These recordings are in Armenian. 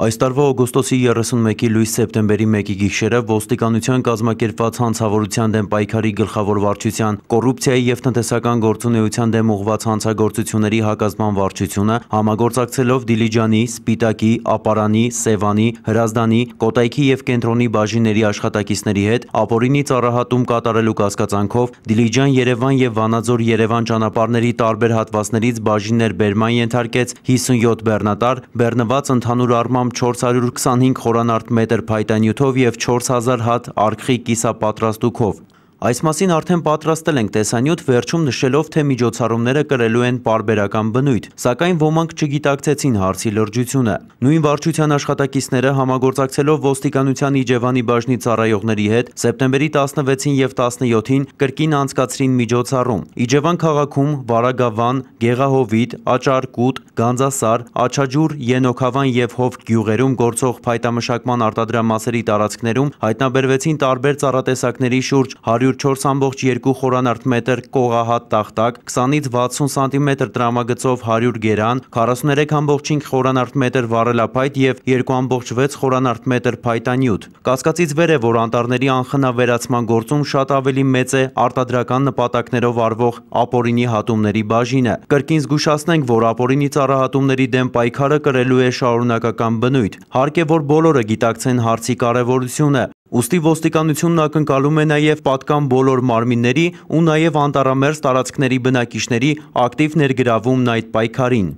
Այս տարվա օգոստոսի 31-ի լույս սեպտեմբերի 1-ի գիշերը ոստիկանության կազմակերպված հանցավորության դեմ պայքարի գլխավոր վարչության, կոռուպցիայի և տնտեսական գործունեության դեմ ուղղված հանցագործությունների հակազման վարչությունը համագործակցելով Դիլիջանի, Սպիտակի, Ապարանի, Սևանի, Հրազդանի, Կոտայքի և Կենտրոնի բաժինների աշխատակիցների հետ ապօրինի ծառահատում կատարելու կասկածանքով Դիլիջան-Երևան և Վանաձոր-Երևան ճանապարհների տարբեր հատվածներից բաժիններ բերման ենթարկեց 57 բեռնատար, բեռնված ընդհանուր առմամբ 425 խորանարդ մետր փայտանյութով և 4000 հատ արգխի կիսապատրաստուքով։ Այս մասին արդեն պատրաստել ենք տեսանյութ, վերջում նշելով, թե միջոցառումները կրելու են պարբերական բնույթ, սակայն ոմանք չգիտակցեցին հարցի լրջությունը։ Նույն վարչության աշխատակիցները համագործակցելով ոստիկանության Իջևանի բաժնի ծառայողների հետ սեպտեմբերի 16-ին և 17-ին կրկին անցկացրին միջոցառում։ Իջևան քաղաքում, Վարագավան, Գեղահովիտ, Աճարկուտ, Գանձասար, Աչաջուր, Ենոքավան և Հովք գյուղերում գործող փայտամշակման արտադրամասերի տարածքներում հայտնաբերվեցին տարբեր ծառատեսակների շուրջ 104.2 խորանարդ մետր կողահատ տախտակ, 20-ից 60 սանտիմետր տրամագծով 100 գերան, 43.5 խորանարդ մետր վառելափայտ և 2.6 խորանարդ մետր փայտանյութ։ Կասկածից վեր է, որ անտառների անխնավերացման գործում շատ ավելի մեծ է արտադրական նպատակներով արվող ապօրինի հատումների բաժինը։ Կրկին զգուշացնենք, որ ապօրինի ծառահատումների դեմ պայքարը կրելու է շարունակական բնույթ։ Հարկ է, որ բոլորը գիտակցեն հարցի կարևորությունը։ Ուստի ոստիկանությունն ակնկալում է նաև պատկան բոլոր մարմինների ու նաև անտառամերձ տարածքների բնակիչների ակտիվ ներգրավումն այդ պայքարին։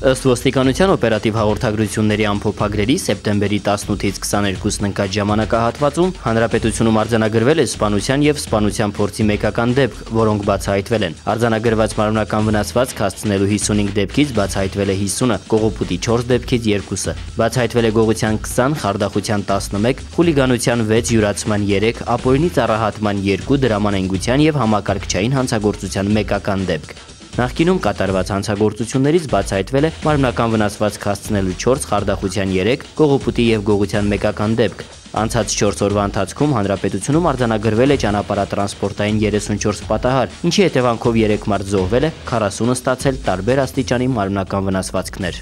Ըստ ոստիկանության օպերատիվ հաղորդագրությունների ամփոփագրերի սեպտեմբերի 18-ից 22-ն ընկած ժամանակահատվածում հանրապետությունում արձանագրվել է սպանության և սպանության փորձի մեկական դեպք, որոնք բացահայտվել են։ Արձանագրված մարմնական վնասվածք հասցնելու 55 դեպքից բացահայտվել է 50-ը, կողոպուտի 4 դեպքից 2-ը։ Բացահայտվել է գողության 20, խարդախության 11, խուլիգանության 6, յուրացման 3, ապօրինի ծառահատման 2, դրամանենգության և համակարգչային հանցագործության մեկական դեպք։ Նախկինում կատարված հանցագործություններից բացահայտվել է մարմնական վնասվածք հասցնելու 4, խարդախության 3, կողոպուտի և գողության մեկական դեպք։ Անցած 4 օրվա ընթացքում հանրապետությունում արձանագրվել է ճանապարհատրանսպորտային 34 պատահար, ինչի հետևանքով 3 մարդ զոհվել է, 40-ը ստացել տարբեր աստիճանի մարմնական վնասվածքներ։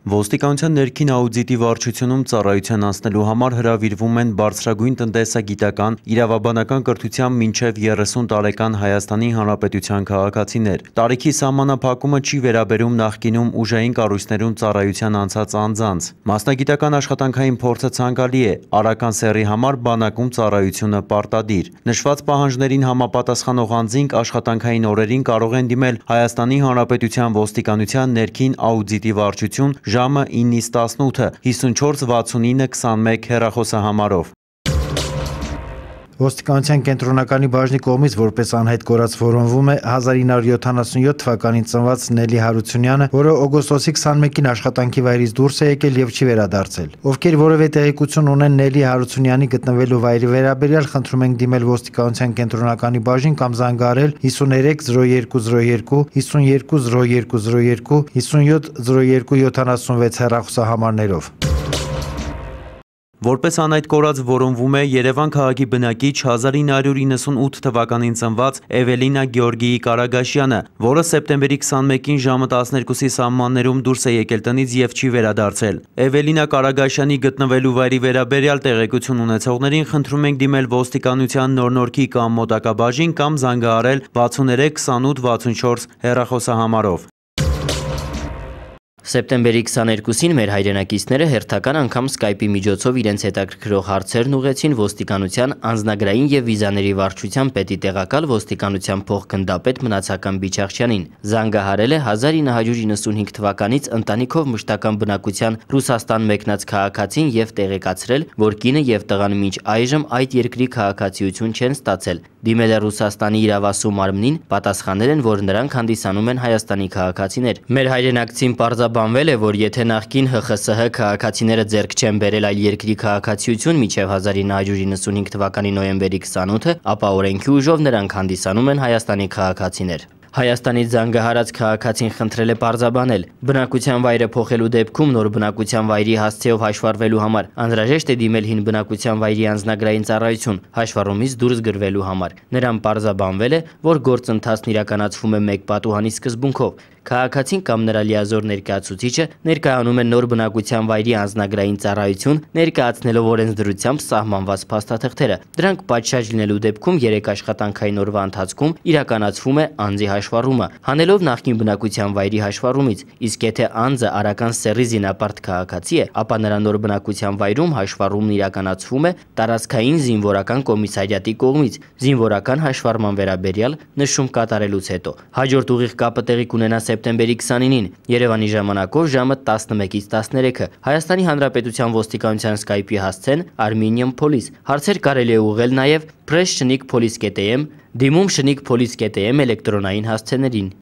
Ոստիկանության ներքին աուդիտի վարչությունում ծառայության անցնելու համար հրավիրվում են բարձրագույն տնտեսագիտական, իրավաբանական կրթությամբ մինչև 30 տարեկան Հայաստանի Հանրապետության քաղաքացիներ։ Տարիքի սահմանափակումը չի վերաբերում նախկինում ուժային կառույցներում ծառայության անցած անձանց։ Մասնագիտական աշխատանքային փորձը ցանկալի է, արական սեռի համար բանակում ծառայությունը պարտադիր։ Նշված պահանջներին համապատասխանող անձինք աշխատանքային օրերին կարող են դիմել Հայաստանի Հանրապետության ոստիկանության ներքին աուդիտի վարչություն ժամը 9-ից 18-ը 54 69 21 հեռախոսահամարով։ Ոստիկանության կենտրոնականի բաժնի կողմից որպես անհայտ կորած որոնվում է 1977 թվականին ծնված Նելի Հարությունյանը, որը օգոստոսի 21-ին աշխատանքի վայրից դուրս է եկել և չի վերադարձել։ Ովքեր որևէ տեղեկություն ունեն Նելի Հարությունյանի գտնվելու վայրի վերաբերյալ, խնդրում ենք դիմել ոստիկանության կենտրոնականի բաժին կամ զանգահարել 53 0202, 52 0202, 57 0276 հեռախոսահամարներով։ Որպես անհայտ կորած որոնվում է Երևան քաղաքի բնակիչ 1998 թվականին ծնված Էվելինա Գեորգիի Կարագաշյանը, որը սեպտեմբերի 21-ին ժամը 12-ի սահմաններում դուրս է եկել տնից և չի վերադարձել։ Էվելինա Կարագաշյանի գտնվելու վայրի վերաբերյալ տեղեկություն ունեցողներին խնդրում ենք դիմել ոստիկանության Նոր-Նորքի կամ մոտակա բաժին կամ զանգահարել 63 28 64 հեռախոսահամարով։ Սեպտեմբերի 22-ին մեր հայրենակիցները հերթական անգամ Skype-ի միջոցով իրենց հետաքրքրող հարցերն ուղղեցին ոստիկանության անձնագրային և վիզաների վարչության պետի տեղակալ ոստիկանության փոխգնդապետ Մնացական Բիչախչյանին։ Զանգահարել է 1995 թվականից ընտանիքով մշտական բնակության Ռուսաստան մեկնած քաղաքացին և տեղեկացրել, որ կինը և տղան մինչ այժմ այդ երկրի քաղաքացիություն չեն ստացել։ Դիմել է Ռուսաստանի իրավասու մարմնին, պատասխանել են, որ նրանք հանդիսանում են Հայաստանի քաղաքացիներ։ Մեր հայրենակցին պարզաբանվել է, որ եթե նախկին ՀԽՍՀ քաղաքացիները ձեռք չեն բերել այլ երկրի քաղաքացիություն մինչև 1995 թվականի նոյեմբերի 28-ը, ապա օրենքի ուժով նրանք հանդիսանում են Հայաստանի քաղաքացիներ։ Հայաստանից զանգահարած քաղաքացին խնդրել է պարզաբանել. բնակության վայրը փոխելու դեպքում նոր բնակության վայրի հասցեով հաշվառվելու համար անհրաժեշտ է դիմել հին բնակության վայրի անձնագրային ծառայություն հաշվառումից դուրս գրվելու համար։ Նրան պարզաբանվել է, որ գործընթացն իրականացվում է մեկ պատուհանի սկզբունքով։ Քաղաքացին կամ նրա լիազոր ներկայացուցիչը ներկայանում է նոր բնակության վայրի անձնագրային ծառայություն, ներկայացնելով օրենսդրությամբ սահմանված փաստաթղթերը։ Դրանք պատշաճ լինելու դեպքում 3 աշխատանքային օրվա ընթացքում իրականացվում է անձի հաշվառումը, հանելով նախկին բնակության վայրի հաշվառումից, իսկ եթե անձը Արական Սեռի զինապարտ քաղաքացի է, ապա նրա նոր բնակության վայրում հաշվառումն իրականացվում է տարածքային զինվորական կոմիսարիատի կողմից, զինվորական հաշվառման վերաբերյալ նշում կատարելուց հետո։ Հաջորդ ուղիղ կապը տեղի կունենա սեպտեմբերի 29-ին, Երևանի ժամանակով ժամը 11-ից 13։ Հայաստանի Հանրապետության ոստիկանության Skype-ի հասցեն Armenian Police։ Հարցեր կարելի է ուղղել նաև press@police.am, դիմում @police.am էլեկտրոնային հասցեներին։